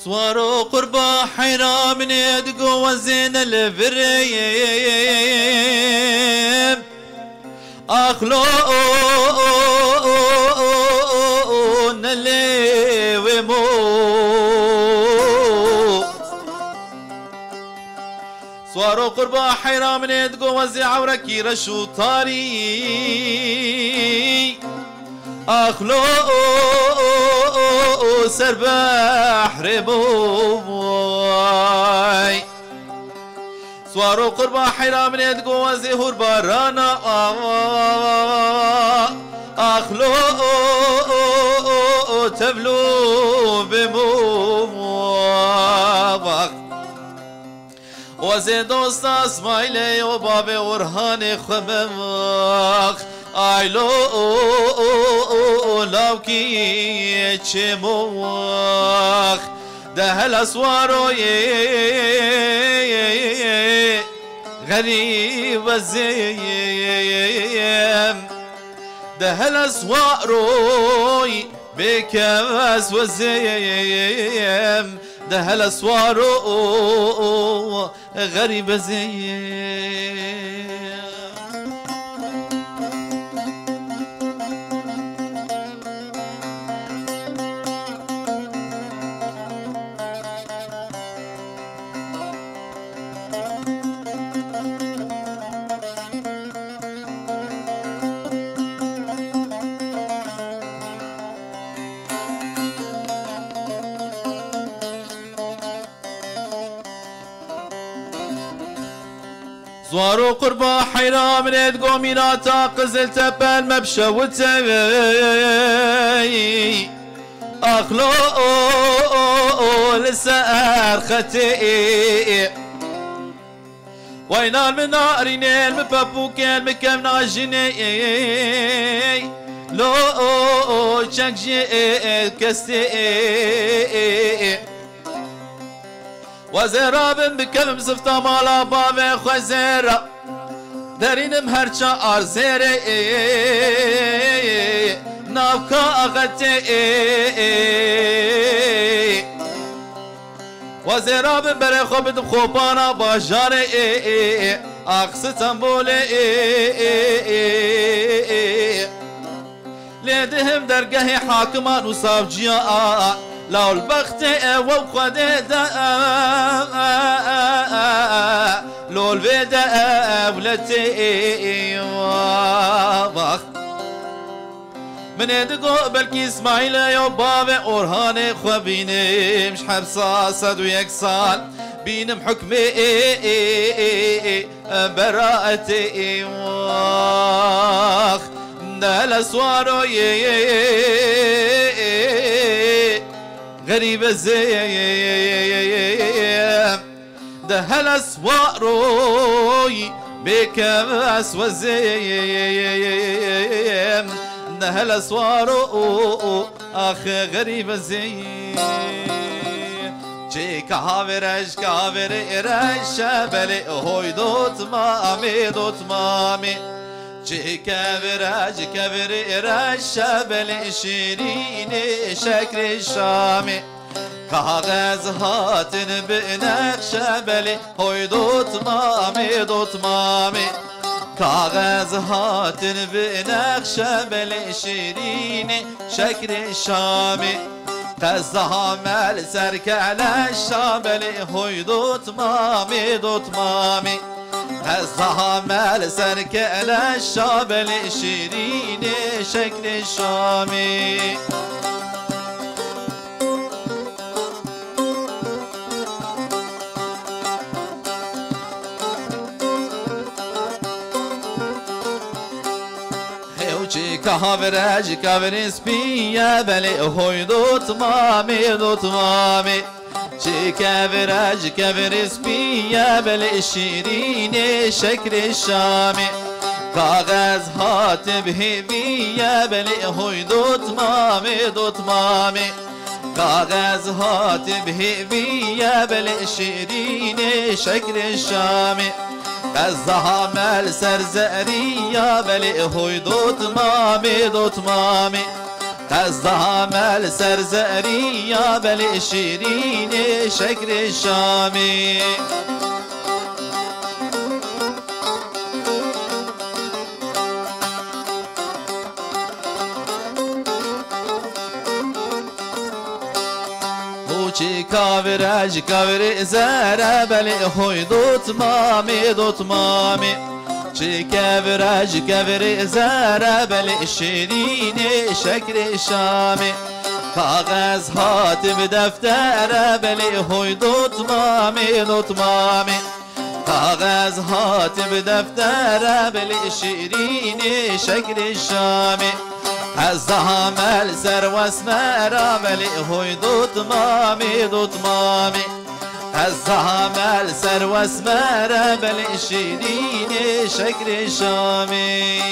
سوارو قربا حيرام ندقو وزين الفريم أخلو نلي ومو سوارو قربا حيرام ندقو وزي عوركي رشو طاري أخلو سر بحر بوي سوارو قربا حيرام ندقو وزهور بارانا أخلو تبلو بموضح وزي دوست اسمايلي وبابي ورهاني خممخ آیلو لاوکی چموخ ده الاسواروی غریب زیم ده الاسواروی بکوس وزیم ده الاسوارو غریب زیم زوارو قربا حيرام ندقو ميراتا قزل تبال مبشوتي أخلو لسأر ختي وينال من نارينيل مبابوكيل مكم ناجيني لو شكجي كستي وزرابم بكلم زفتا مالا بابي خوزيرا درينم هرچا ارزيري نافكا اغتي وزرابم بري خوبدم خوبانا باجاري اقصتم بولي ليدهم درقهي حاكمان وصافجيا لو البخت وخده لو الفدا ولتي واضح من يدقو بلكي اسماعيل يا بابا اورهاني خوبيني مش حبسا صد ويك سال بينم حكمي براءتي واخ دل سوارو غريب الزيم ده هالاسواروي بكبس والزيم ده هالاسوارو اخ غريب الزيم جي كافرش كافرش بلي هوي دوت مامي جي كافرش بلي شيرين شكر الشامي كاغز هاتن بنقش بلي هوي دوت مامي كاغز هاتن بنقش بلي شيرين شكر الشامي قزها مال سرك على الشابلي هوي دوت مامي قزها مال سرك على الشابلي شيرين شكل الشامي كافرج كافر سبيا بلي هوي دوت مامي شي كافر سبيا بلي شيرين شكر الشامي كاغز هاتب هبيا بلي هوي دوت مامي كاغز هاتب هبيا بلي شيرين شكر الشامي قزها مال سرزريا بلي هوي دوت مامي تزدامل سرزري يا بل شيرين شكر الشامي چی کاوراج کاور زهره بلی خوی دوت مامی چی کاوراج کاور زهره بلی شیرین شکر شامی کاغذ هاتم دفتره بلی خوی دوت مامی کاغذ هاتم دفتره بلی شیرین شکر شامی از دامل سر واسمرا بلی هوی دوت مامی از دامل سر واسمرا بلی شیرین شکر شامی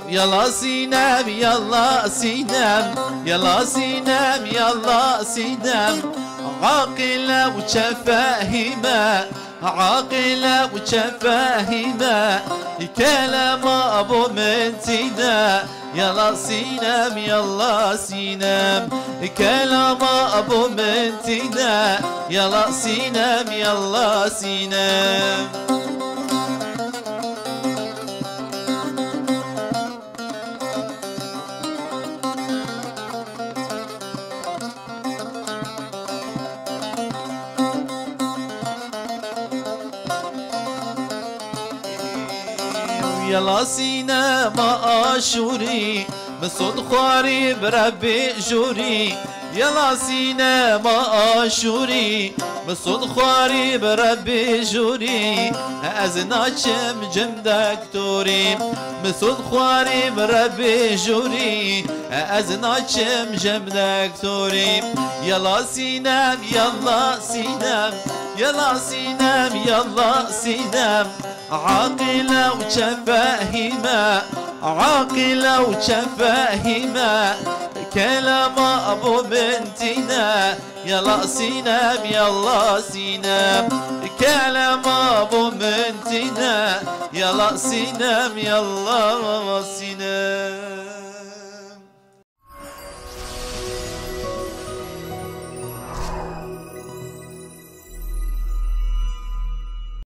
يلا سينام يلا سينام يلا سينام يلا سينام عاقلة وشفاهمة عاقلة وشفاهمة كلام أبو منتنا يلا سينام يلا سينام كلام أبو منتنا يلا سينام يلا سينام يلا سينما آشوري مسود خواري بربي جوري يلا سينما آشوري مسود خواري بربي جوري أزناچم جم دكتوري مسود خواري بربي جوري أزناچم جم دكتوري يلا سينام يلا سينام يلا سينام يلا سينام عاقلة وشفاهمة عاقلة وشفاهمة كلام أبو بنتنا يلا سينام يلا سينام كلام أبو بنتنا يلا سينام يلا سينام